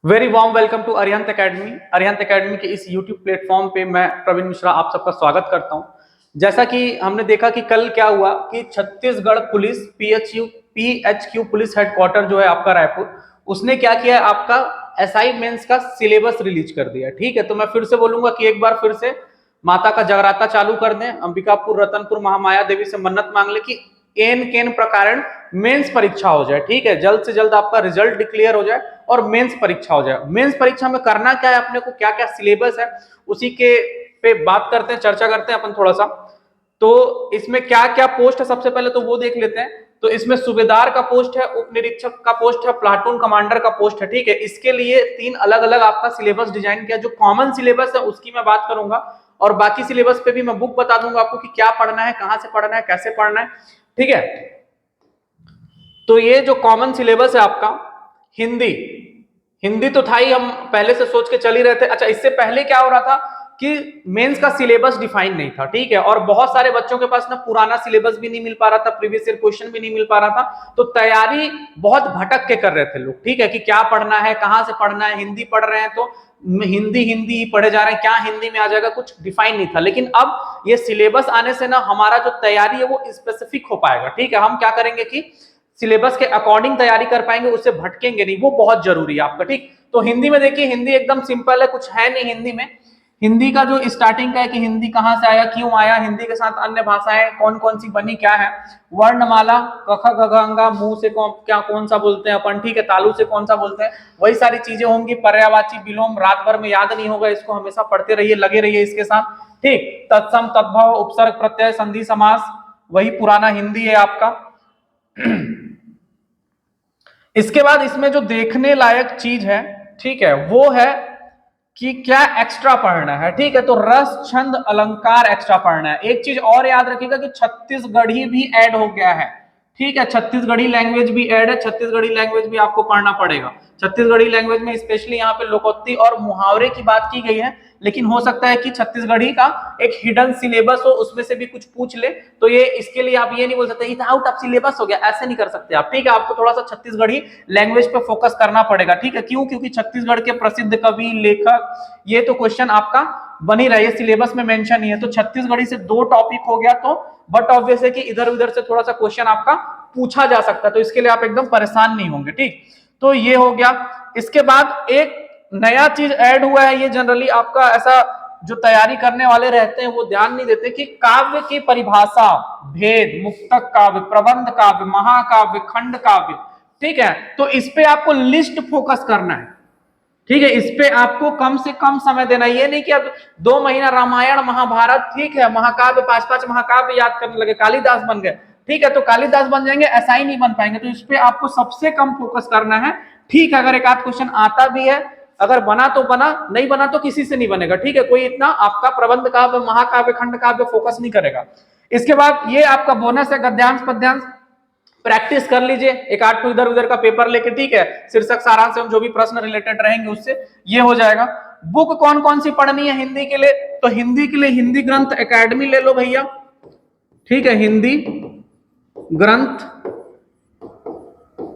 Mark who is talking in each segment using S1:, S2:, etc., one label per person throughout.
S1: Very warm welcome to Arihant academy. Arihant academy के इस YouTube platform पे मैं प्रवीण मिश्रा आप सबका स्वागत करता हूं। जैसा कि हमने देखा कि कल क्या हुआ कि Chhattisgarh police PHQ police headquarter जो है आपका रायपुर, उसने क्या किया है, आपका एसआई मेंस का सिलेबस रिलीज कर दिया। ठीक है, तो मैं फिर से बोलूंगा कि एक बार फिर से माता का जगराता चालू कर दें, अंबिकापुर रतनपुर महामाया देवी से मन्नत मांग ले कि एन केन प्रकार मेंस परीक्षा हो जाए। ठीक है, जल्द से जल्द आपका रिजल्ट डिक्लेयर हो जाए और मेंस परीक्षा हो जाए। मेंस परीक्षा में करना क्या है, अपने को क्या क्या सिलेबस है उसी के पे बात करते हैं, चर्चा करते हैं अपन थोड़ा सा। तो इसमें क्या क्या पोस्ट है, सबसे पहले तो वो देख लेते हैं। तो इसमें सूबेदार का पोस्ट है, उप निरीक्षक का पोस्ट है, प्लाटून कमांडर का पोस्ट है। ठीक है, इसके लिए तीन अलग अलग आपका सिलेबस डिजाइन किया। जो कॉमन सिलेबस है उसकी मैं बात करूंगा और बाकी सिलेबस पे भी मैं बुक बता दूंगा आपको कि क्या पढ़ना है, कहां से पढ़ना है, कैसे पढ़ना है। ठीक है, तो ये जो कॉमन सिलेबस है आपका, हिंदी हिंदी तो था ही, हम पहले से सोच के चल ही रहे थे। अच्छा, इससे पहले क्या हो रहा था कि मेंस का सिलेबस डिफाइन नहीं था। ठीक है, और बहुत सारे बच्चों के पास ना पुराना सिलेबस भी नहीं मिल पा रहा था, प्रीवियस ईयर क्वेश्चन भी नहीं मिल पा रहा था, तो तैयारी बहुत भटक के कर रहे थे लोग। ठीक है, कि क्या पढ़ना है, कहां से पढ़ना है, हिंदी पढ़ रहे हैं तो हिंदी हिंदी ही पढ़े जा रहे हैं, क्या हिंदी में आ जाएगा, कुछ डिफाइन नहीं था। लेकिन अब ये सिलेबस आने से ना हमारा जो तैयारी है वो स्पेसिफिक हो पाएगा। ठीक है, हम क्या करेंगे कि सिलेबस के अकॉर्डिंग तैयारी कर पाएंगे, उससे भटकेंगे नहीं, वो बहुत जरूरी है आपका। ठीक, तो हिंदी में देखिए, हिंदी एकदम सिंपल है, कुछ है नहीं हिंदी में। हिंदी का जो स्टार्टिंग का है कि हिंदी कहां से आया, क्यों आया, हिंदी के साथ अन्य भाषाएं कौन कौन सी बनी, क्या है, वर्णमाला, क ख ग घ ङ, मुंह से कौन सा बोलते हैं अपन। ठीक है, तालु से कौन सा बोलते हैं, वही सारी चीजें होंगी। पर्यायवाची विलोम रात भर में याद नहीं होगा, इसको हमेशा पढ़ते रहिए, लगे रहिए इसके साथ। ठीक, तत्सम तद्भव उपसर्ग प्रत्यय संधि समास, वही पुराना हिंदी है आपका। इसके बाद इसमें जो देखने लायक चीज है, ठीक है, वो है कि क्या एक्स्ट्रा पढ़ना है। ठीक है, तो रस छंद अलंकार एक्स्ट्रा पढ़ना है। एक चीज और याद रखिएगा कि छत्तीसगढ़ी भी ऐड हो गया है। ठीक है, छत्तीसगढ़ी लैंग्वेज भी ऐड है, छत्तीसगढ़ी लैंग्वेज भी आपको पढ़ना पड़ेगा। छत्तीसगढ़ी लैंग्वेज में स्पेशली यहाँ पे लोकोक्ति और मुहावरे की बात की गई है, लेकिन हो सकता है कि छत्तीसगढ़ी का एक हिडन सिलेबस हो, उसमें से भी कुछ पूछ ले, तो ये इसके लिए आप ये नहीं बोल सकते ये आउट ऑफ सिलेबस हो गया, ऐसे नहीं कर सकते आप। ठीक है, आपको थोड़ा सा छत्तीसगढ़ी लैंग्वेज पे फोकस करना पड़ेगा। ठीक है, क्यों, क्योंकि छत्तीसगढ़ के प्रसिद्ध कवि लेखक, ये तो क्वेश्चन आपका बन ही रहा है, सिलेबस में मेंशन ही है। तो छत्तीसगढ़ी से 2 टॉपिक हो गया, तो बट ऑब्वियस है कि इधर उधर से थोड़ा सा क्वेश्चन आपका पूछा जा सकता है, तो इसके लिए आप एकदम परेशान नहीं होंगे। ठीक, तो ये हो गया। इसके बाद एक नया चीज ऐड हुआ है, ये जनरली आपका ऐसा जो तैयारी करने वाले रहते हैं वो ध्यान नहीं देते कि काव्य की परिभाषा, भेद, मुक्तक काव्य, प्रबंध काव्य, महाकाव्य, खंड काव्य। ठीक है, तो इस पे आपको लिस्ट फोकस करना है। ठीक है, इस पे आपको कम से कम समय देना। ये नहीं कि अब 2 महीना रामायण महाभारत, ठीक है, महाकाव्य 5-5 महाकाव्य याद करने लगे, कालिदास बन गए। ठीक है, तो कालिदास बन जाएंगे, ऐसा ही नहीं बन पाएंगे। तो इस पे आपको सबसे कम फोकस करना है। ठीक है, अगर एक आध क्वेश्चन आता भी है, अगर बना तो बना, नहीं बना तो किसी से नहीं बनेगा। ठीक है, कोई इतना आपका प्रबंध काव्य, महाकाव्य, खंड काव्य फोकस नहीं करेगा। इसके बाद ये आपका बोनस है, गद्यांश पद्यांश प्रैक्टिस कर लीजिए, एक आठ को इधर उधर का पेपर लेके। ठीक है, शीर्षक सारांश एवं जो भी प्रश्न रिलेटेड रहेंगे उससे ये हो जाएगा। बुक कौन कौन सी पढ़नी है हिंदी के लिए, तो हिंदी के लिए हिंदी ग्रंथ एकेडमी ले लो भैया। ठीक है, हिंदी ग्रंथ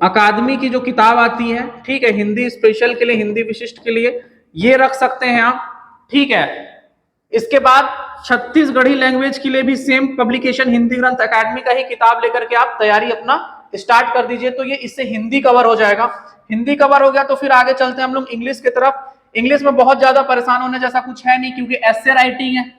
S1: अकादमी की जो किताब आती है, ठीक है, हिंदी स्पेशल के लिए, हिंदी विशिष्ट के लिए, ये रख सकते हैं आप। ठीक है, इसके बाद छत्तीसगढ़ी लैंग्वेज के लिए भी सेम पब्लिकेशन हिंदी ग्रंथ एकेडमी का ही किताब लेकर के आप तैयारी अपना स्टार्ट कर दीजिए। तो ये इससे हिंदी कवर हो जाएगा। हिंदी कवर हो गया तो फिर आगे चलते हैं हम लोग इंग्लिश की तरफ। इंग्लिश में बहुत ज्यादा परेशान होने जैसा कुछ है नहीं, क्योंकि एस्से राइटिंग है।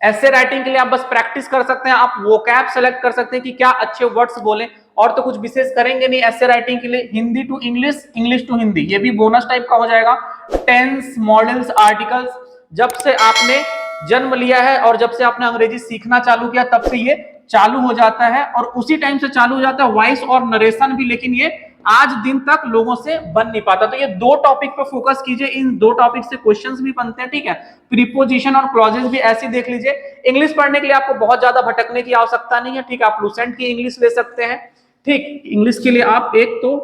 S1: एस्से राइटिंग के लिए आप बस प्रैक्टिस कर सकते हैं, आप वोकैब सेलेक्ट कर सकते हैं कि क्या अच्छे वर्ड्स बोले, और तो कुछ विशेष करेंगे नहीं एस्से राइटिंग के लिए। Hindi to English, English to Hindi, ये भी बोनस टाइप का हो जाएगा। टेंस, मॉडल्स, आर्टिकल्स, जब से आपने जन्म लिया है और जब से आपने अंग्रेजी सीखना चालू किया तब से ये चालू हो जाता है, और उसी टाइम से चालू हो जाता है वॉइस और नरेशन भी, लेकिन ये आज दिन तक लोगों से बन नहीं पाता। तो ये 2 टॉपिक पे फोकस कीजिए, इन 2 टॉपिक से क्वेश्चंस भी बनते हैं। ठीक है, प्रीपोजिशन और क्लॉजेस भी ऐसे देख लीजिए। इंग्लिश पढ़ने के लिए आपको बहुत ज्यादा भटकने की आवश्यकता नहीं है। ठीक है, आप लुसेंट की इंग्लिश ले सकते हैं। ठीक, इंग्लिश के लिए आप एक तो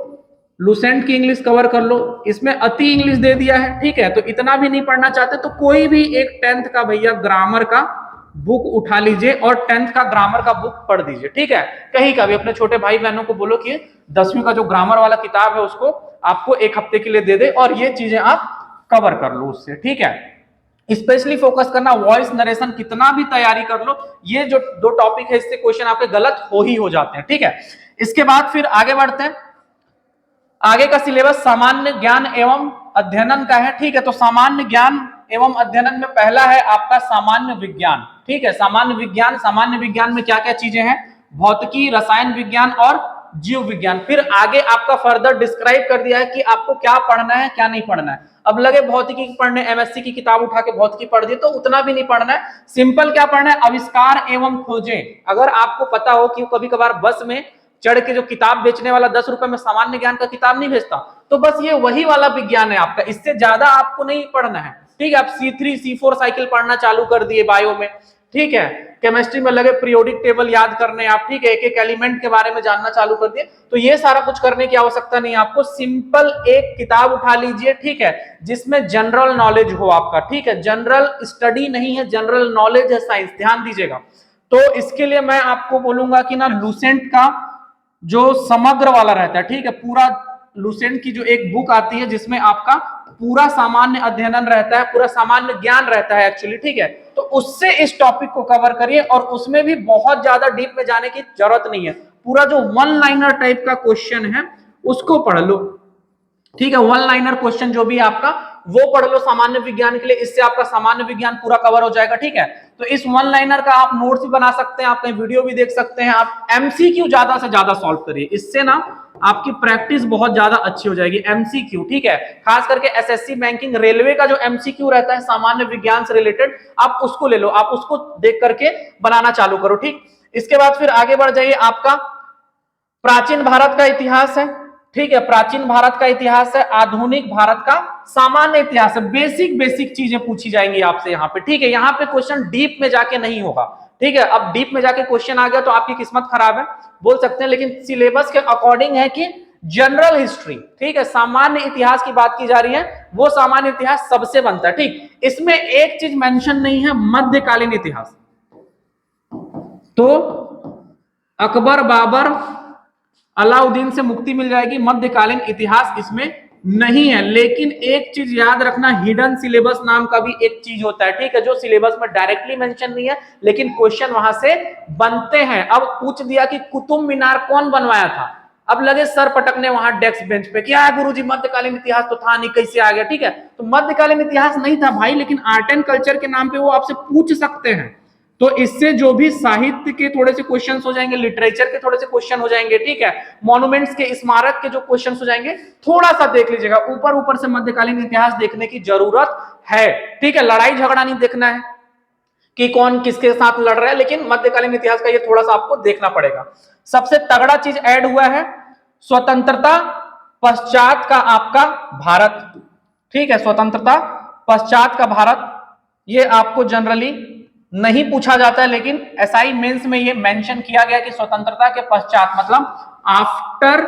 S1: लुसेंट की इंग्लिश कवर कर लो, इसमें अति इंग्लिश दे दिया है। ठीक है, तो इतना भी नहीं पढ़ना चाहते तो कोई भी एक 10th का भैया ग्रामर का बुक उठा लीजिए और 10th का ग्रामर का बुक पढ़ दीजिए। ठीक है, कहीं का भी अपने छोटे भाई बहनों को बोलो कि 10वीं का जो ग्रामर वाला किताब है उसको आपको एक हफ्ते के लिए दे दे और ये चीजें आप कवर कर लो उससे, ठीक है। स्पेशली फोकस करना, वॉइस नरेशन कितना भी तैयारी कर लो, ये जो दो टॉपिक है इससे क्वेश्चन आपके गलत हो ही हो जाते हैं, ठीक है। इसके बाद फिर आगे बढ़ते हैं। आगे का सिलेबस सामान्य ज्ञान एवं अध्ययन का है, ठीक है। तो सामान्य ज्ञान एवं अध्ययन में पहला है आपका सामान्य विज्ञान, ठीक है। सामान्य विज्ञान, सामान्य विज्ञान में क्या क्या चीजें हैं, भौतिकी, रसायन विज्ञान और जीव विज्ञान। फिर आगे आपका फर्दर डिस्क्राइब कर दिया है कि आपको क्या पढ़ना है क्या नहीं पढ़ना है। अब लगे भौतिकी पढ़ने, एमएससी की किताब उठा के भौतिकी पढ़ दी तो उतना भी नहीं पढ़ना है, सिंपल क्या पढ़ना है, आविष्कार एवं खोजें। अगर आपको पता हो कि कभी कभार बस में चढ़ के जो किताब बेचने वाला 10 रुपए में सामान्य ज्ञान का किताब नहीं बेचता, तो बस ये वही वाला विज्ञान है आपका, इससे ज्यादा आपको नहीं पढ़ना है, ठीक है। आप C3 C4 साइकिल पढ़ना चालू कर दिए बायो में, ठीक है। केमिस्ट्री में लगे पीरियोडिक टेबल याद करने आप, ठीक है, एक एक एलिमेंट के बारे में जानना चालू कर दिए, तो ये सारा कुछ करने की आवश्यकता नहीं है आपको। सिंपल एक किताब उठा लीजिए, ठीक है, जिसमें जनरल नॉलेज हो आपका, ठीक है। जनरल स्टडी नहीं है, जनरल नॉलेज है, साइंस, ध्यान दीजिएगा। तो इसके लिए मैं आपको बोलूंगा कि ना लूसेंट का जो समग्र वाला रहता है, ठीक है, पूरा लूसेंट की जो एक बुक आती है जिसमें आपका पूरा सामान्य अध्ययन रहता है, पूरा सामान्य ज्ञान रहता है एक्चुअली, ठीक है, तो उससे इस टॉपिक को कवर करिए और उसमें भी बहुत ज्यादा डीप में जाने की जरूरत नहीं है। पूरा जो वन लाइनर टाइप का क्वेश्चन है उसको पढ़ लो, ठीक है। वन लाइनर क्वेश्चन जो भी आपका वो पढ़ लो सामान्य विज्ञान के लिए, इससे आपका सामान्य विज्ञान पूरा कवर हो जाएगा, ठीक है। तो इस वन लाइनर का आप नोट्स भी बना सकते हैं, आप कहीं वीडियो भी देख सकते हैं, आप एमसीक्यू ज्यादा से ज्यादा सॉल्व करिए, इससे ना आपकी प्रैक्टिस बहुत ज्यादा अच्छी हो जाएगी। एमसीक्यू, ठीक है, खास करके एसएससी बैंकिंग रेलवे का जो एमसीक्यू रहता है सामान्य विज्ञान से रिलेटेड, आप उसको ले लो, आप उसको देख करके बनाना चालू करो, ठीक। इसके बाद फिर आगे बढ़ जाइए, आपका प्राचीन भारत का इतिहास है, ठीक है, प्राचीन भारत का इतिहास है, आधुनिक भारत का सामान्य इतिहास है, बेसिक बेसिक चीजें पूछी जाएंगी आपसे यहाँ पे, ठीक है। यहाँ पे क्वेश्चन डीप में जाके नहीं होगा, ठीक है। अब डीप में जाके क्वेश्चन आ गया तो आपकी किस्मत खराब है बोल सकते हैं, लेकिन सिलेबस के अकॉर्डिंग है कि जनरल हिस्ट्री, ठीक है, सामान्य इतिहास की बात की जा रही है, वो सामान्य इतिहास सबसे बनता है, ठीक। इसमें एक चीज मेंशन नहीं है, मध्यकालीन इतिहास। तो अकबर, बाबर, अलाउद्दीन से मुक्ति मिल जाएगी, मध्यकालीन इतिहास इसमें नहीं है। लेकिन एक चीज याद रखना, हिडन सिलेबस नाम का भी एक चीज होता है, ठीक है, जो सिलेबस में डायरेक्टली मेंशन नहीं है लेकिन क्वेश्चन वहां से बनते हैं। अब पूछ दिया कि कुतुब मीनार कौन बनवाया था, अब लगे सर पटकने वहां डेस्क बेंच पे, क्या है गुरुजी मध्यकालीन इतिहास तो था नहीं, कैसे आ गया, ठीक है। तो मध्यकालीन इतिहास नहीं था भाई, लेकिन आर्ट एंड कल्चर के नाम पे वो आपसे पूछ सकते हैं। तो इससे जो भी साहित्य के थोड़े से क्वेश्चंस हो जाएंगे, लिटरेचर के थोड़े से क्वेश्चन हो जाएंगे, ठीक है, मॉन्यूमेंट्स के, स्मारक के जो क्वेश्चंस हो जाएंगे, थोड़ा सा देख लीजिएगा, ऊपर ऊपर से मध्यकालीन इतिहास देखने की जरूरत है, ठीक है। लड़ाई झगड़ा नहीं देखना है कि कौन किसके साथ लड़ रहा है, लेकिन मध्यकालीन इतिहास का ये थोड़ा सा आपको देखना पड़ेगा। सबसे तगड़ा चीज ऐड हुआ है स्वतंत्रता पश्चात का आपका भारत, ठीक है, स्वतंत्रता पश्चात का भारत, ये आपको जनरली नहीं पूछा जाता है, लेकिन एसआई मेंस में ये मेंशन किया गया कि स्वतंत्रता के पश्चात मतलब आफ्टर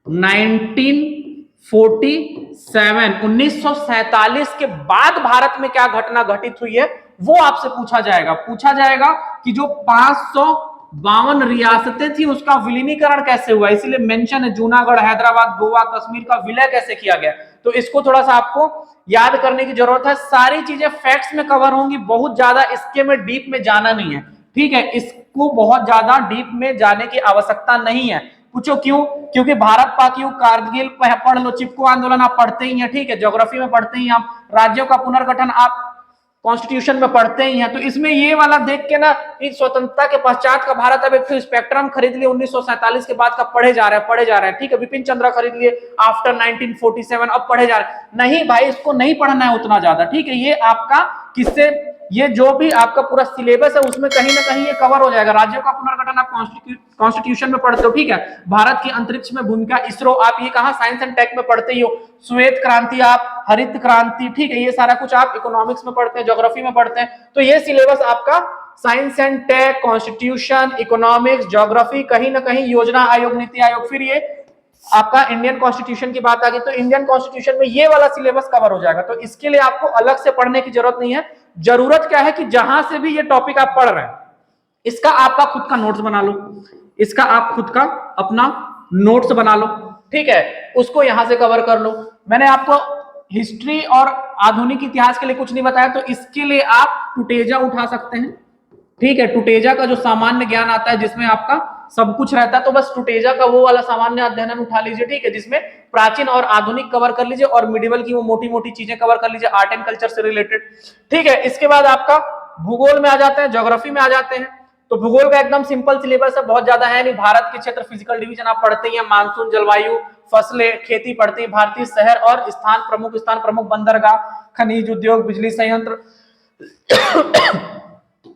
S1: 1947, 1947 के बाद भारत में क्या घटना घटित हुई है वो आपसे पूछा जाएगा। पूछा जाएगा कि जो 552 रियासतें थी उसका विलीनीकरण कैसे हुआ, इसीलिए मेंशन है जूनागढ़, हैदराबाद, गोवा, कश्मीर का विलय कैसे किया गया। तो इसको थोड़ा सा आपको याद करने की जरूरत है, सारी चीजें फैक्ट्स में कवर होंगी, बहुत ज्यादा इसके में डीप में जाना नहीं है, ठीक है, इसको बहुत ज्यादा डीप में जाने की आवश्यकता नहीं है। पूछो क्यों, क्योंकि भारत पाक युद्ध, कारगिल पढ़ लो, चिपको आंदोलन आप पढ़ते ही हैं, ठीक है, ज्योग्राफी में पढ़ते ही आप, राज्यों का पुनर्गठन आप कॉन्स्टिट्यूशन में पढ़ते ही हैं। तो इसमें ये वाला देख के ना इस स्वतंत्रता के पश्चात का भारत, अब एक स्पेक्ट्रम खरीद लिए 1947 के बाद का, पढ़े जा रहे हैं, ठीक है, विपिन चंद्रा खरीद लिए आफ्टर 1947, अब पढ़े जा रहे हैं, नहीं भाई इसको नहीं पढ़ना है उतना ज्यादा, ठीक है। ये आपका किससे, ये जो भी आपका पूरा सिलेबस है उसमें कहीं ना कहीं ये कवर हो जाएगा। राज्यों का पुनर्गठन आप कॉन्स्टिट्यूशन में पढ़ते हो, ठीक है, भारत की अंतरिक्ष में भूमिका, इसरो आप ये कहा साइंस एंड टेक में पढ़ते ही हो, श्वेत क्रांति आप, हरित क्रांति, ठीक है, ये सारा कुछ आप इकोनॉमिक्स में पढ़ते हैं, ज्योग्राफी में पढ़ते हैं। तो ये सिलेबस आपका science and tech, constitution, economics, geography, कहीं ना कहीं योजना आयोग, नीति आयोग, फिर ये आपका इंडियन कॉन्स्टिट्यूशन की बात आ गई तो इंडियन कॉन्स्टिट्यूशन में ये वाला सिलेबस कवर हो जाएगा। तो इसके लिए आपको अलग से पढ़ने की जरूरत नहीं है। जरूरत क्या है कि जहां से भी ये टॉपिक आप पढ़ रहे हैं इसका आपका खुद का नोट्स बना लो, इसका आप खुद का अपना नोट्स बना लो, ठीक है, उसको यहां से कवर कर लो। मैंने आपको हिस्ट्री और आधुनिक इतिहास के लिए कुछ नहीं बताया, तो इसके लिए आप टुटेजा उठा सकते हैं। ठीक है, टुटेजा का जो सामान्य ज्ञान आता है जिसमें आपका सब कुछ रहता है, तो बस टुटेजा का वो वाला सामान्य अध्ययन उठा लीजिए। ठीक है, जिसमें प्राचीन और आधुनिक कवर कर लीजिए और मिडिवल की वो मोटी मोटी चीजें कवर कर लीजिए, आर्ट एंड कल्चर से रिलेटेड। ठीक है, इसके बाद आपका भूगोल में आ जाते हैं, ज्योग्राफी में आ जाते हैं। तो भूगोल का एकदम सिंपल सिलेबस है, बहुत ज्यादा है नहीं। भारत के क्षेत्र फिजिकल डिवीजन आप पढ़ते ही हैं, मानसून, जलवायु, फसलें, खेती पढ़ते हैं, भारतीय शहर और स्थान प्रमुख बंदरगाह, खनिज उद्योग, बिजली संयंत्र।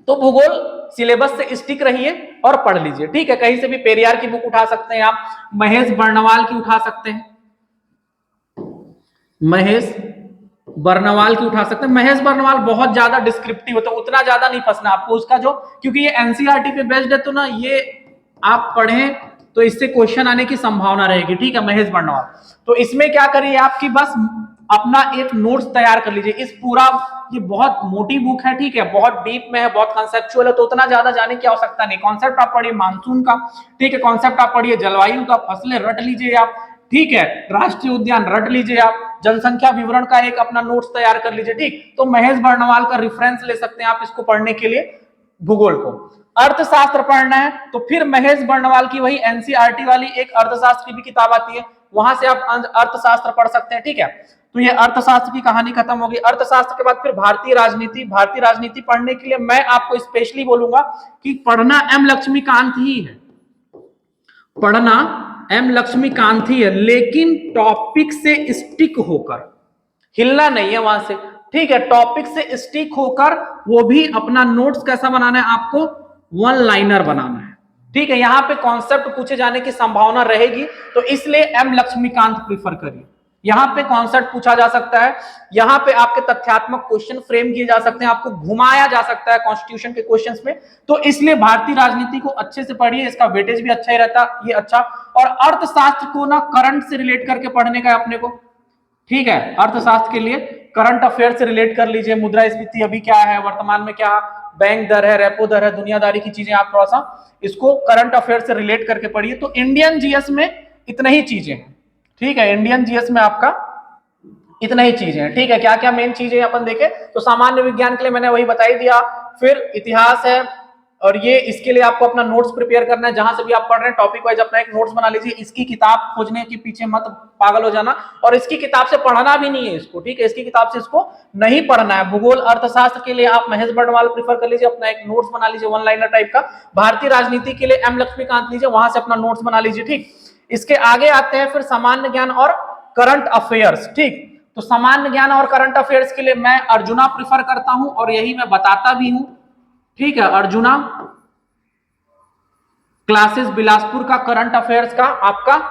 S1: तो भूगोल सिलेबस से स्टिक रहिए और पढ़ लीजिए। ठीक है, कहीं से भी पेरियार की बुक उठा सकते हैं आप, महेश बर्णवाल की उठा सकते हैं, महेश बर्णवाल की उठा सकते हैं। महेश बर्णवाल बहुत ज्यादा डिस्क्रिप्टिव होता है, उतना ज्यादा नहीं फंसना आपको उसका, जो क्योंकि ये एनसीईआरटी पे बेस्ड है, तो ना ये आप पढ़ें तो इससे क्वेश्चन आने की संभावना रहेगी। ठीक है, महेश बर्णवाल। तो इसमें क्या करिए आपकी बस अपना एक नोट्स तैयार कर लीजिए। इस पूरा ये बहुत मोटी बुक है, ठीक है, बहुत डीप में है, बहुत कंसेप्चुअल है, तो उतना ज्यादा जाने की आवश्यकता नहीं। कॉन्सेप्ट आप पढ़िए मानसून का, ठीक है, कॉन्सेप्ट आप पढ़िए जलवायु का, फसलें रट लीजिए आप, ठीक है, राष्ट्रीय उद्यान रट लीजिए आप, जनसंख्या विवरण का एक अपना नोट्स तैयार कर लीजिए। ठीक, तो महेश बर्णवाल का रेफरेंस ले सकते हैं आप इसको पढ़ने के लिए भूगोल को। अर्थशास्त्र पढ़ना है तो फिर महेश बर्णवाल की वही एनसीईआरटी वाली एक अर्थशास्त्र की भी किताब आती है, वहां से आप अर्थशास्त्र पढ़ सकते हैं। ठीक है, तो ये अर्थशास्त्र की कहानी खत्म होगी। अर्थशास्त्र के बाद फिर भारतीय राजनीति। भारतीय राजनीति पढ़ने के लिए मैं आपको स्पेशली बोलूंगा कि पढ़ना एम लक्ष्मीकांत ही है, पढ़ना एम लक्ष्मीकांत ही है, लेकिन टॉपिक से स्टिक होकर, हिलना नहीं है वहां से। ठीक है, टॉपिक से स्टिक होकर वो भी अपना नोट्स कैसा बनाना है आपको, वन लाइनर बनाना है। ठीक है, यहां पे कॉन्सेप्ट पूछे जाने की संभावना रहेगी, तो इसलिए एम लक्ष्मीकांत प्रीफर करिए। यहां पे कॉन्सेप्ट पूछा जा सकता है, यहां पे आपके तथ्यात्मक क्वेश्चन फ्रेम किए जा सकते हैं, आपको घुमाया जा सकता है कॉन्स्टिट्यूशन के क्वेश्चंस में। तो इसलिए भारतीय राजनीति को अच्छे से पढ़िए, इसका वेटेज भी अच्छा ही रहता ये अच्छा। और अर्थशास्त्र को ना करंट से रिलेट करके पढ़ने का है अपने को। ठीक है, अर्थशास्त्र के लिए करंट अफेयर से रिलेट कर लीजिए, मुद्रास्फीति अभी क्या है, वर्तमान में क्या बैंक दर है, रेपो दर है, दुनियादारी की चीजें आप थोड़ा सा इसको करंट अफेयर से रिलेट करके पढ़िए। तो इंडियन जीएस में इतने ही चीजें हैं। ठीक है, इंडियन जीएस में आपका इतना ही चीजें हैं। ठीक है, क्या क्या मेन चीजें अपन देखें तो सामान्य विज्ञान के लिए मैंने वही बताई दिया, फिर इतिहास है, और ये इसके लिए आपको अपना नोट्स प्रिपेयर करना है। जहां से भी आप पढ़ रहे हैं टॉपिक वाइज अपना एक नोट्स बना लीजिए। इसकी किताब खोजने के पीछे मत पागल हो जाना, और इसकी किताब से पढ़ना भी नहीं है इसको। ठीक है, इसकी किताब से इसको नहीं पढ़ना है। भूगोल अर्थशास्त्र के लिए आप महेश बर्णवाल प्रीफर कर लीजिए, अपना एक नोट्स बना लीजिए वन लाइनर टाइप का। भारतीय राजनीति के लिए एम लक्ष्मीकांत लीजिए, वहां से अपना नोट्स बना लीजिए। ठीक, इसके आगे आते हैं फिर सामान्य ज्ञान और करंट अफेयर्स। ठीक, तो सामान्य ज्ञान और करंट अफेयर्स के लिए मैं अर्जुना प्रीफर करता हूं, और यही मैं बताता भी हूं। ठीक है, अर्जुना क्लासेस बिलासपुर का करंट अफेयर्स का आपका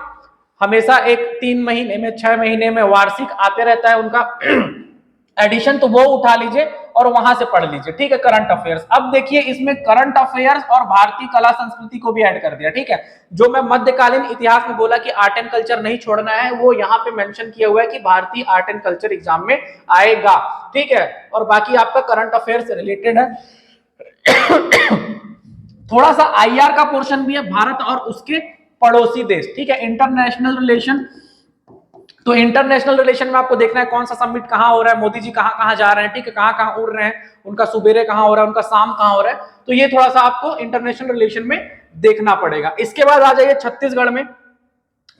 S1: हमेशा एक 3 महीने में 6 महीने में वार्षिक आते रहता है उनका एडिशन, तो वो उठा लीजिए और वहां से पढ़ लीजिए। ठीक है, करंट अफेयर्स। अब देखिए इसमें करंट अफेयर्स और भारतीय कला संस्कृति को भी ऐड कर दिया। ठीक है, जो मैं मध्यकालीन इतिहास में बोला कि आर्ट एंड कल्चर नहीं छोड़ना है, वो यहाँ पे मेंशन किया हुआ है कि भारतीय आर्ट एंड कल्चर एग्जाम में आएगा। ठीक है, और बाकी आपका करंट अफेयर से रिलेटेड है। थोड़ा सा आईआर का पोर्शन भी है, भारत और उसके पड़ोसी देश। ठीक है, इंटरनेशनल रिलेशन। तो इंटरनेशनल रिलेशन में आपको देखना है कौन सा समिट कहां हो रहा है, मोदी जी कहां कहां जा रहे हैं, ठीक है, कहां कहां उड़ रहे हैं, उनका सुबेरे कहां हो रहा है, उनका शाम कहां हो रहा है। तो ये थोड़ा सा आपको इंटरनेशनल रिलेशन में देखना पड़ेगा। इसके बाद आ जाइए छत्तीसगढ़ में।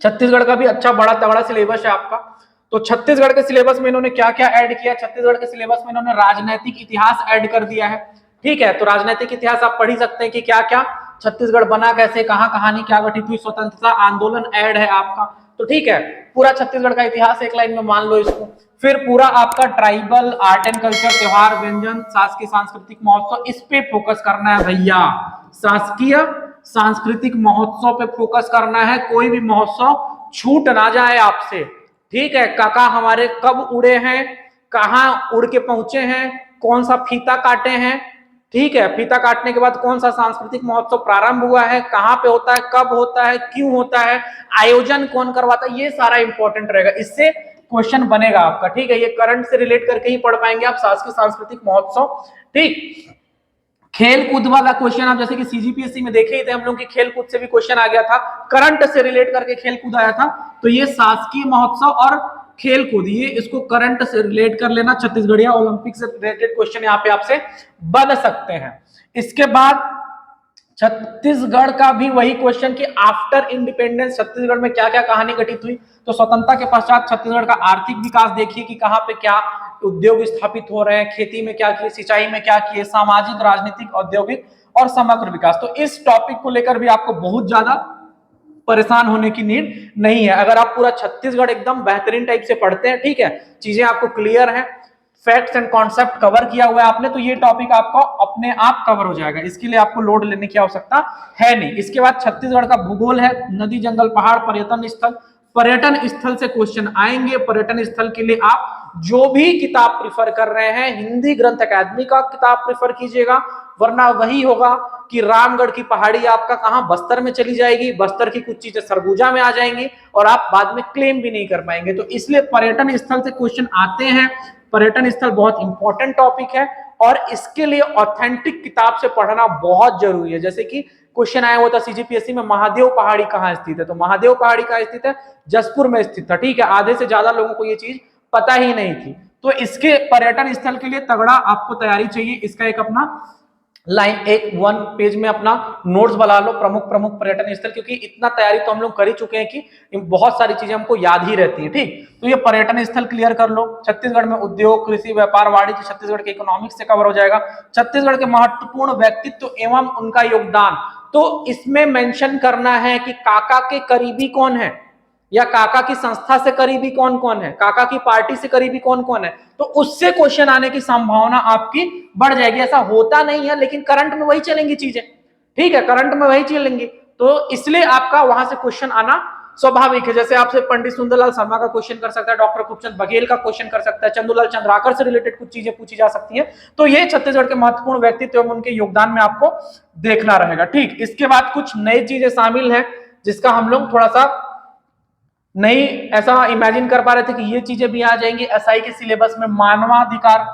S1: छत्तीसगढ़ का भी अच्छा बड़ा तगड़ा सिलेबस है आपका। तो छत्तीसगढ़ के सिलेबस में इन्होंने क्या क्या ऐड किया, छत्तीसगढ़ के सिलेबस में इन्होंने राजनैतिक इतिहास ऐड कर दिया है। ठीक है, तो राजनीतिक इतिहास आप पढ़ ही सकते हैं कि क्या क्या छत्तीसगढ़ बना कैसे, कहां कहानी क्या घटित हुई, स्वतंत्रता आंदोलन ऐड है आपका। तो ठीक है, पूरा छत्तीसगढ़ का इतिहास एक लाइन में मान लो इसको। फिर पूरा आपका ट्राइबल, आर्ट एंड कल्चर, त्योहार, व्यंजन, शासकीय सांस्कृतिक महोत्सव, इस पे फोकस करना है भैया। शासकीय सांस्कृतिक महोत्सव पे फोकस करना है, कोई भी महोत्सव छूट ना जाए आपसे। ठीक है, काका हमारे कब उड़े हैं, कहां उड़ के पहुंचे हैं, कौन सा फीता काटे हैं, ठीक है, फीता काटने के बाद कौन सा सांस्कृतिक महोत्सव प्रारंभ हुआ है, कहां पे होता है, कब होता है, क्यों होता है, आयोजन कौन करवाता है, ये सारा इंपॉर्टेंट रहेगा। इससे क्वेश्चन बनेगा आपका। ठीक है, ये करंट से रिलेट करके ही पढ़ पाएंगे आप शासकीय सांस्कृतिक महोत्सव। ठीक, खेल कूद वाला क्वेश्चन आप जैसे कि सीजीपीएससी में देखे ही थे हम लोग कि खेल कूद से भी क्वेश्चन आ गया था, करंट से रिलेट करके खेल कूद आया था। तो ये शासकीय महोत्सव और खेल कूद, ये इसको करंट से रिलेट कर लेना, छत्तीसगढ़िया ओलंपिक से रिलेटेड क्वेश्चन यहाँ पे आपसे बन सकते हैं। इसके बाद छत्तीसगढ़ का भी वही क्वेश्चन कि आफ्टर इंडिपेंडेंस छत्तीसगढ़ में क्या क्या कहानी घटित हुई। तो स्वतंत्रता के पश्चात छत्तीसगढ़ का आर्थिक विकास देखिए कि कहाँ पे क्या उद्योग स्थापित हो रहे हैं, खेती में क्या किए, सिंचाई में क्या किए, सामाजिक, राजनीतिक, औद्योगिक और समग्र विकास। तो इस टॉपिक को लेकर भी आपको बहुत ज्यादा परेशान होने की नीड नहीं है। अगर आप पूरा छत्तीसगढ़ एकदम बेहतरीन टाइप से पढ़ते हैं, ठीक है, चीजें आपको क्लियर है, फैक्ट्स एंड कॉन्सेप्ट कवर किया हुआ है आपने, तो ये टॉपिक आपको अपने आप कवर हो जाएगा, इसके लिए आपको लोड लेने की आवश्यकता है नहीं। इसके बाद छत्तीसगढ़ का भूगोल है, नदी, जंगल, पहाड़, पर्यटन स्थल। पर्यटन स्थल से क्वेश्चन आएंगे। पर्यटन स्थल के लिए आप जो भी किताब प्रिफर कर रहे हैं, हिंदी ग्रंथ अकादमी का किताब प्रिफर कीजिएगा, वरना वही होगा कि रामगढ़ की पहाड़ी आपका कहां, बस्तर में चली जाएगी, बस्तर की कुछ चीजें सरगुजा में आ जाएंगी और आप बाद में क्लेम भी नहीं कर पाएंगे। तो इसलिए पर्यटन स्थल से क्वेश्चन आते हैं। पर्यटन स्थल बहुत इंपॉर्टेंट टॉपिक है और इसके लिए ऑथेंटिक किताब से पढ़ना बहुत जरूरी है। जैसे कि क्वेश्चन आया हुआ था सीजीपीएससी में, महादेव पहाड़ी कहाँ स्थित है, तो महादेव पहाड़ी कहाँ स्थित है, जसपुर में स्थित था, ठीक है। आधे से ज्यादा लोगों को ये चीज पता ही नहीं थी। तो इसके पर्यटन स्थल के लिए तगड़ा आपको तैयारी चाहिए। इसका एक अपना लाइन, एक 1 पेज में अपना नोट्स बना लो, प्रमुख प्रमुख पर्यटन स्थल, क्योंकि इतना तैयारी तो हम लोग कर ही चुके हैं कि बहुत सारी चीजें हमको याद ही रहती है, ठीक। तो ये पर्यटन स्थल क्लियर कर लो। छत्तीसगढ़ में उद्योग, कृषि, व्यापार, वाणिज्य छत्तीसगढ़ के इकोनॉमिक्स से कवर हो जाएगा। छत्तीसगढ़ के महत्वपूर्ण व्यक्तित्व एवं उनका योगदान, तो इसमें मेंशन करना है कि काका के करीबी कौन है, या काका की संस्था से करीबी कौन कौन है, काका की पार्टी से करीबी कौन कौन है, तो उससे क्वेश्चन आने की संभावना आपकी बढ़ जाएगी। ऐसा होता नहीं है, लेकिन करंट में वही चलेंगी चीजें, ठीक है, करंट में वही चलेंगी, तो इसलिए आपका वहां से क्वेश्चन आना स्वाभाविक है। जैसे आपसे पंडित सुंदरलाल शर्मा का क्वेश्चन कर सकता है, डॉक्टर खूबचंद बघेल का क्वेश्चन कर सकता है, चंदूलाल चंद्राकर से रिलेटेड कुछ चीजें पूछी जा सकती हैं। तो ये छत्तीसगढ़ के महत्वपूर्ण व्यक्तित्व एवं उनके योगदान में आपको देखना रहेगा, ठीक। इसके बाद कुछ नई चीजें शामिल है जिसका हम लोग थोड़ा सा नहीं ऐसा इमेजिन कर पा रहे थे कि ये चीजें भी आ जाएंगी एसआई के सिलेबस में। मानवाधिकार,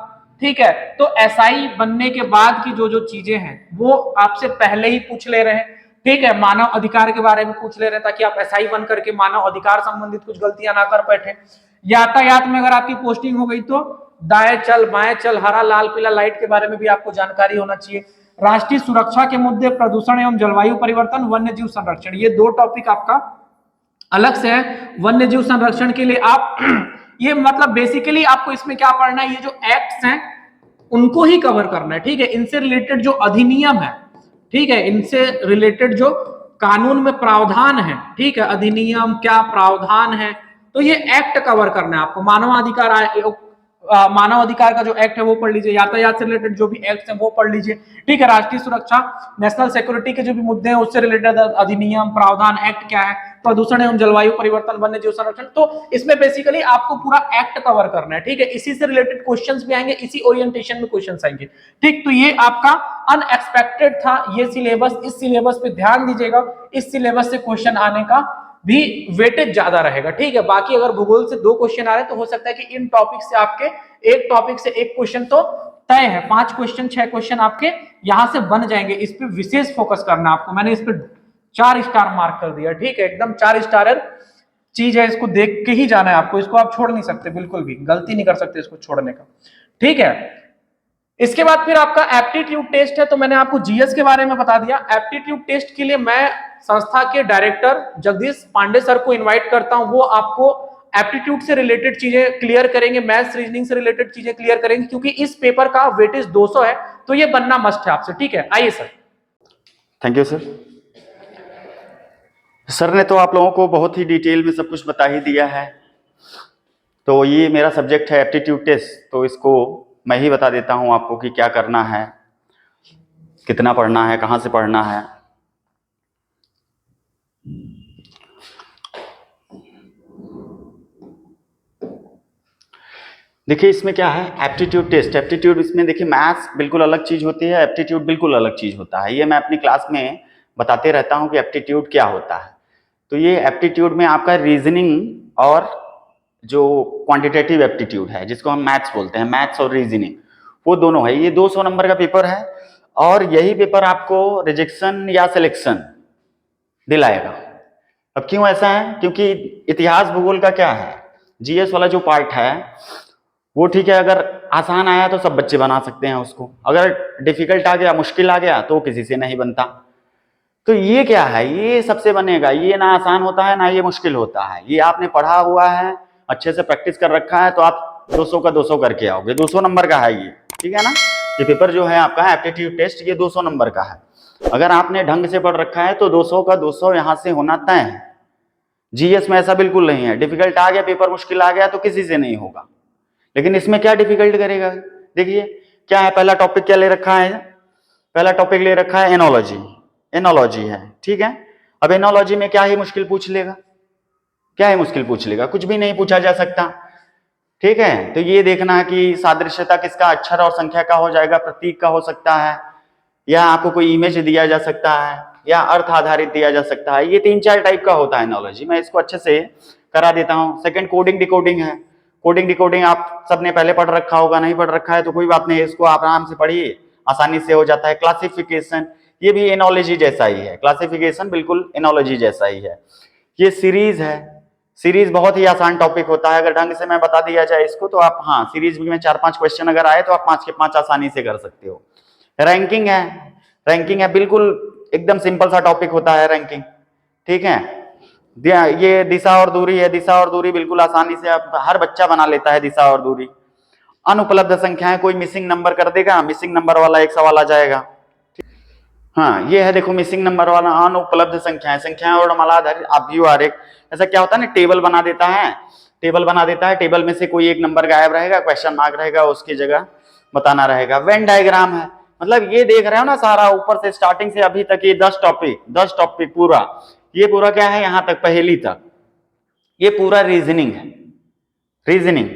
S1: ठीक है, तो एसआई बनने के बाद की जो जो चीजें हैं वो आपसे पहले ही पूछ ले रहे हैं, ठीक है। मानव अधिकार के बारे में पूछ ले रहे हैं ताकि आप एसआई बन करके मानव अधिकार संबंधित कुछ गलतियां ना कर बैठे। यातायात में अगर आपकी पोस्टिंग हो गई तो दाएं चल, बाएं चल, हरा लाल पीला लाइट के बारे में भी आपको जानकारी होना चाहिए। राष्ट्रीय सुरक्षा के मुद्दे, प्रदूषण एवं जलवायु परिवर्तन, वन्य जीव संरक्षण, ये 2 टॉपिक आपका अलग से है। वन्य जीव संरक्षण के लिए आप ये मतलब बेसिकली आपको इसमें क्या पढ़ना है, ये जो एक्ट्स हैं उनको ही कवर करना है, ठीक है। इनसे रिलेटेड जो अधिनियम है, ठीक है, इनसे रिलेटेड जो कानून में प्रावधान है, ठीक है, अधिनियम क्या प्रावधान है, तो ये एक्ट कवर करना है आपको। मानवाधिकार का जो एक्ट है वो पढ़ लीजिए, यातायात से रिलेटेड जो भी एक्ट है वो पढ़ लीजिए, ठीक है। राष्ट्रीय सुरक्षा, नेशनल सिक्योरिटी के जो भी मुद्दे हैं उससे रिलेटेड अधिनियम, प्रावधान, एक्ट क्या है, प्रदूषण एवं जलवायु परिवर्तन, वन्य जीव संरक्षण, तो इसमें बेसिकली आपको पूरा एक्ट कवर करना है, ठीक है। इसी से रिलेटेड क्वेश्चंस भी आएंगे, इसी ओरिएंटेशन में क्वेश्चंस आएंगे, ठीक। तो ये आपका अनएक्सपेक्टेड था ये सिलेबस, इस सिलेबस पे ध्यान दीजिएगा, इस सिलेबस से क्वेश्चन आने का भी वेटेज ज्यादा रहेगा, ठीक है। बाकी अगर भूगोल से 2 क्वेश्चन आ रहे हैं तो हो सकता है कि इन टॉपिक से आपके एक टॉपिक से एक क्वेश्चन तो तय है, 5 क्वेश्चन 6 क्वेश्चन आपके यहां से बन जाएंगे। इस पे विशेष फोकस करना है आपको, मैंने इस पे 4 स्टार मार्क कर दिया, ठीक है, एकदम 4 स्टार चीज है, इसको देख के ही जाना है आपको, इसको आप छोड़ नहीं सकते, बिल्कुल भी गलती नहीं कर सकते इसको छोड़ने का, ठीक है। इसके बाद फिर आपका एप्टीट्यूड टेस्ट है, तो मैंने आपको जीएस के बारे में बता दिया। एप्टीट्यूड टेस्ट के लिए मैं संस्था के डायरेक्टर जगदीश पांडे सर को इनवाइट करता हूं, वो आपको एप्टीट्यूड से रिलेटेड चीजें क्लियर करेंगे, मैथ्स रीजनिंग से रिलेटेड चीजें क्लियर करेंगे, क्योंकि इस पेपर का वेटेज 200 है, तो ये बनना मस्ट है आपसे, ठीक है। आइए sir.
S2: Thank you sir. Sir ने तो आप लोगों को बहुत ही डिटेल में सब कुछ बता ही दिया है। तो ये मेरा सब्जेक्ट है एप्टीट्यूड टेस्ट, तो इसको मैं ही बता देता हूं आपको कि क्या करना है, कितना पढ़ना है, कहां से पढ़ना है। देखिए इसमें क्या है, एप्टीट्यूड टेस्ट। एप्टीट्यूड इसमें देखिए मैथ्स बिल्कुल अलग चीज होती है, एप्टीट्यूड बिल्कुल अलग चीज होता है। ये मैं अपनी क्लास में बताते रहता हूं कि एप्टीट्यूड क्या होता है। तो ये एप्टीट्यूड में आपका रीजनिंग और जो क्वांटिटेटिव एप्टीट्यूड है जिसको हम मैथ्स बोलते हैं, मैथ्स और रीजनिंग, वो दोनों है। ये 200 नंबर का पेपर है और यही पेपर आपको रिजेक्शन या सिलेक्शन दिलाएगा। अब क्यों ऐसा है? क्योंकि इतिहास भूगोल का क्या है, जीएस वाला जो पार्ट है वो ठीक है, अगर आसान आया तो सब बच्चे बना सकते हैं उसको, अगर डिफिकल्ट आ गया, मुश्किल आ गया तो किसी से नहीं बनता। तो ये क्या है, ये सबसे बनेगा, ये ना आसान होता है ना ये मुश्किल होता है, ये आपने पढ़ा हुआ है, अच्छे से प्रैक्टिस कर रखा है तो आप 200 का 200 करके आओगे। 200 नंबर का है ये, ठीक है ना। ये पेपर जो है आपका एप्टीट्यूड टेस्ट, ये 200 नंबर का है। अगर आपने ढंग से पढ़ रखा है तो 200 का 200 यहां से होना तय है। जीएस में ऐसा बिल्कुल नहीं है, डिफिकल्ट आ गया, पेपर मुश्किल आ गया तो किसी से नहीं होगा। लेकिन इसमें क्या डिफिकल्ट करेगा, देखिए क्या है, पहला टॉपिक क्या ले रखा है, पहला टॉपिक ले रखा है एनोलॉजी, एनोलॉजी है, ठीक है। अब एनोलॉजी में क्या ही मुश्किल पूछ लेगा, क्या ही मुश्किल पूछ लेगा, कुछ भी नहीं पूछा जा सकता, ठीक है। तो ये देखना कि सादृश्यता किसका, अक्षर और संख्या का हो जाएगा, प्रतीक का हो सकता है, या आपको कोई इमेज दिया जा सकता है, या अर्थ आधारित दिया जा सकता है। ये 3-4 टाइप का होता है एनोलॉजी, मैं इसको अच्छे से करा देता हूं। सेकंड कोडिंग डिकोडिंग है। कोडिंग डिकोडिंग आप सबने पहले पढ़ रखा होगा, नहीं पढ़ रखा है तो कोई बात नहीं, इसको आप आराम से पढ़िए, आसानी से हो जाता है। क्लासिफिकेशन, ये भी एनोलॉजी जैसा ही है, क्लासिफिकेशन बिल्कुल एनोलॉजी जैसा ही है। ये सीरीज है, सीरीज बहुत ही आसान टॉपिक होता है, अगर ढंग से मैं बता दिया जाए इसको तो आप, हाँ सीरीज में 4-5 क्वेश्चन अगर आए तो आप 5 के 5 आसानी से कर सकते हो। रैंकिंग है, रैंकिंग है बिल्कुल एकदम सिंपल सा टॉपिक होता है रैंकिंग, ठीक है। ये दिशा और दूरी है, दिशा और दूरी बिल्कुल आसानी से आप, हर बच्चा बना लेता है दिशा और दूरी। अनुपलब्ध संख्याएं, कोई मिसिंग नंबर कर देगा, मिसिंग नंबर वाला एक सवाल आ जाएगा। हाँ ये है, देखो मिसिंग नंबर वाला, अनुपलब्ध संख्याएं, संख्याएं और मालाधारित आव्यूह आरेख। ऐसा क्या होता है ना, टेबल बना देता है, टेबल बना देता है, टेबल में से कोई एक नंबर गायब रहेगा, क्वेश्चन मार्क रहेगा, उसकी जगह बताना रहेगा। वेन डायग्राम है, मतलब ये देख रहे हो ना सारा ऊपर से स्टार्टिंग से अभी तक ये 10 टॉपिक पूरा, ये पूरा क्या है यहाँ तक पहेली तक, ये पूरा रीजनिंग है, रीजनिंग।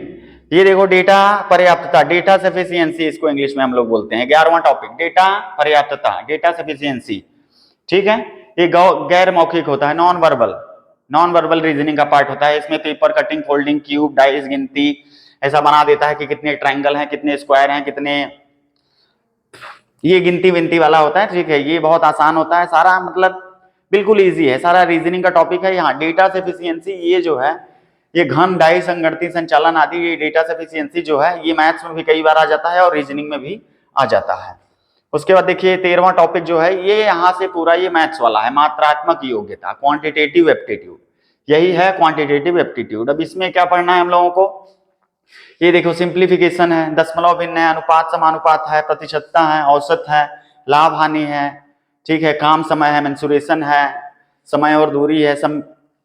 S2: ये देखो डेटा पर्याप्तता, डेटा सफिशियंसी इसको इंग्लिश में हम लोग बोलते हैं, 11वां टॉपिक डेटा पर्याप्तता, डेटा सफिशियंसी, ठीक है। ये गैर मौखिक होता है, non verbal, non verbal reasoning का पार्ट होता है। इसमें paper cutting, folding, cube, dice गिनती ऐसा बना देता है कि कितने ट्रायंगल हैं, कितने स्क्वायर हैं, कितने, ये गिनती विनती वाला होता है, ठीक है। ये बहुत आसान होता है सारा, मतलब बिल्कुल इजी है, सारा रीजनिंग का टॉपिक है। यहाँ डेटा सफिशियंसी ये जो है, ये घन, डाई, संगणती, संचालन आदि, ये डेटा सफिशियंसी जो है ये मैथ्स में भी कई बार आ जाता है और रीजनिंग में भी आ जाता है। उसके बाद देखिए 13वां टॉपिक जो है ये यहाँ से पूरा ये मैथ्स वाला है, मात्रात्मक योग्यता, क्वांटिटेटिव एप्टीट्यूड, यही है क्वांटिटेटिव एप्टीट्यूड। अब इसमें क्या पढ़ना है हम लोगों को, ये देखो सिंप्लीफिकेशन है, दशमलव भिन्न है, अनुपात समानुपात है, प्रतिशतता है, औसत है, लाभ हानि है, ठीक है, काम समय है, मेंसुरेशन है, समय और दूरी है,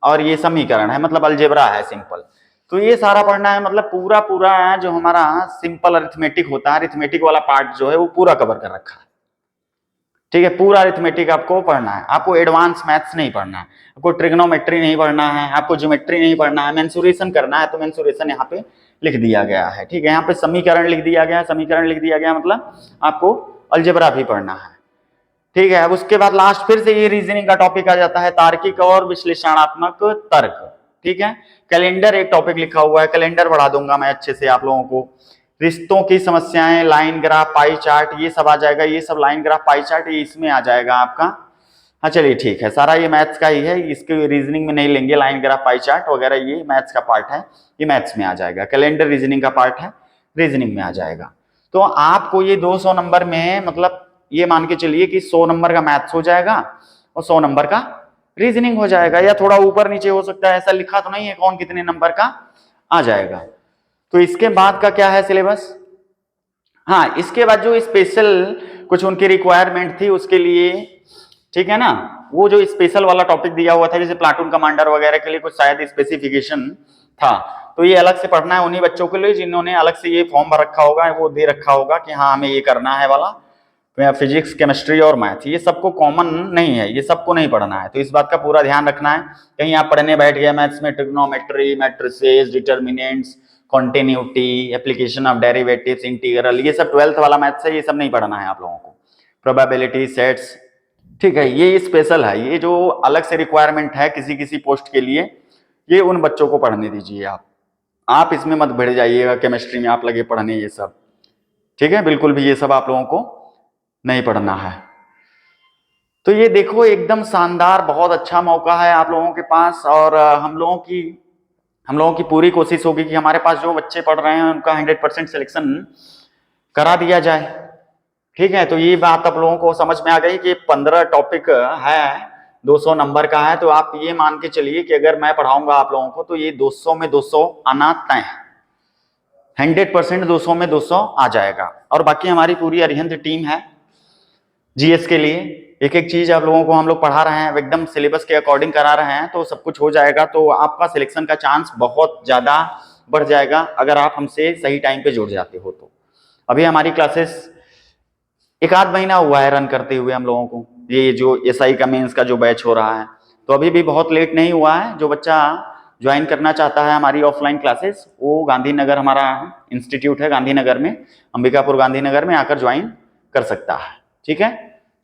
S2: और ये समीकरण है, मतलब अलजेब्रा है सिंपल। तो ये सारा पढ़ना है, मतलब पूरा पूरा जो हमारा सिंपल अरिथमेटिक होता है, अरिथमेटिक वाला पार्ट जो है वो पूरा कवर कर रखा है, ठीक है। पूरा अरिथमेटिक आपको पढ़ना है, आपको एडवांस मैथ्स नहीं पढ़ना है, आपको ट्रिग्नोमेट्री नहीं पढ़ना है, आपको ज्योमेट्री नहीं पढ़ना है, मेंसुरेशन करना है तो मेंसुरेशन यहाँ पे लिख दिया गया है, ठीक है। यहाँ पे समीकरण लिख दिया गया है, समीकरण लिख दिया गया मतलब आपको अलजेब्रा भी पढ़ना है, ठीक है। अब उसके बाद लास्ट फिर से ये रीजनिंग का टॉपिक आ जाता है, तार्किक और विश्लेषणात्मक तर्क, ठीक है। कैलेंडर एक टॉपिक लिखा हुआ है, कैलेंडर बढ़ा दूंगा मैं अच्छे से आप लोगों को। रिश्तों की समस्याएं, लाइन ग्राफ, पाई चार्ट, ये सब आ जाएगा, ये सब लाइन ग्राफ, पाई चार्ट ये इसमें आ जाएगा आपका। हाँ चलिए ठीक है, सारा ये मैथ्स का ही है, इसके रीजनिंग में नहीं लेंगे, लाइन ग्राफ, पाई चार्ट वगैरह ये मैथ्स का पार्ट है, ये मैथ्स में आ जाएगा। कैलेंडर रीजनिंग का पार्ट है, रीजनिंग में आ जाएगा। तो आपको ये 200 नंबर में, मतलब ये मान के चलिए कि 100 नंबर का मैथ्स हो जाएगा और 100 नंबर का रीजनिंग हो जाएगा, या थोड़ा ऊपर नीचे हो सकता है, ऐसा लिखा तो नहीं है कौन कितने नंबर का आ जाएगा। तो इसके बाद का क्या है सिलेबस, हाँ इसके बाद जो स्पेशल कुछ उनकी रिक्वायरमेंट थी उसके लिए, ठीक है ना, वो जो स्पेशल वाला टॉपिक दिया हुआ था, जैसे प्लाटून कमांडर वगैरह के लिए कुछ शायद स्पेसिफिकेशन था, तो ये अलग से पढ़ना है उन्हीं बच्चों के लिए जिन्होंने अलग से ये फॉर्म भर रखा होगा, वो दे रखा होगा कि हाँ हमें ये करना है वाला, फिजिक्स, केमिस्ट्री और मैथ, ये सबको कॉमन नहीं है, ये सबको नहीं पढ़ना है। तो इस बात का पूरा ध्यान रखना है, कहीं आप पढ़ने बैठ गए मैथ्स में trigonometry, matrices, determinants, continuity, application of derivatives, integral, ये सब 12th वाला मैथ्स है, ये सब नहीं पढ़ना है आप लोगों को। प्रोबेबिलिटी, सेट्स, ठीक है, ये स्पेशल है, ये जो अलग से रिक्वायरमेंट है किसी किसी पोस्ट के लिए, ये उन बच्चों को पढ़ने दीजिए आप इसमें मत भिड़ जाइएगा, केमिस्ट्री में आप लगे पढ़ने ये सब, ठीक है, बिल्कुल भी ये सब आप लोगों को नहीं पढ़ना है। तो ये देखो एकदम शानदार, बहुत अच्छा मौका है आप लोगों के पास। और हम लोगों की पूरी कोशिश होगी कि हमारे पास जो बच्चे पढ़ रहे हैं उनका 100% सिलेक्शन करा दिया जाए। ठीक है, तो ये बात आप लोगों को समझ में आ गई कि 15 टॉपिक है, 200 नंबर का है। तो आप ये मान के चलिए कि अगर मैं पढ़ाऊंगा आप लोगों को तो ये 200 में 200 आना तय है। 100% 200 में 200 आ जाएगा। और बाकी हमारी पूरी अरिहंत टीम है जीएस के लिए। एक एक चीज आप लोगों को हम लोग पढ़ा रहे हैं, एकदम सिलेबस के अकॉर्डिंग करा रहे हैं, तो सब कुछ हो जाएगा। तो आपका सिलेक्शन का चांस बहुत ज्यादा बढ़ जाएगा अगर आप हमसे सही टाइम पे जुड़ जाते हो। तो अभी हमारी क्लासेस एक आध महीना हुआ है रन करते हुए हम लोगों को, ये जो एसआई का मेंस का जो बैच हो रहा है, तो अभी भी बहुत लेट नहीं हुआ है। जो बच्चा ज्वाइन करना चाहता है हमारी ऑफलाइन क्लासेस, वो गांधीनगर हमारा इंस्टीट्यूट है, गांधीनगर में, अंबिकापुर गांधीनगर में आकर ज्वाइन कर सकता है। ठीक है,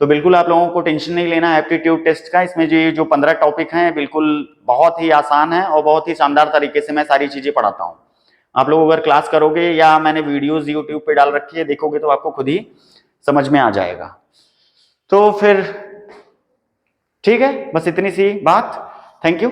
S2: तो बिल्कुल आप लोगों को टेंशन नहीं लेना है एप्टीट्यूड टेस्ट का। इसमें जो 15 टॉपिक हैं बिल्कुल बहुत ही आसान है और बहुत ही शानदार तरीके से मैं सारी चीजें पढ़ाता हूँ। आप लोग अगर क्लास करोगे या मैंने वीडियोज यूट्यूब पे डाल रखी है देखोगे तो आपको खुद ही समझ में आ जाएगा। तो फिर ठीक है, बस इतनी सी बात। Thank you.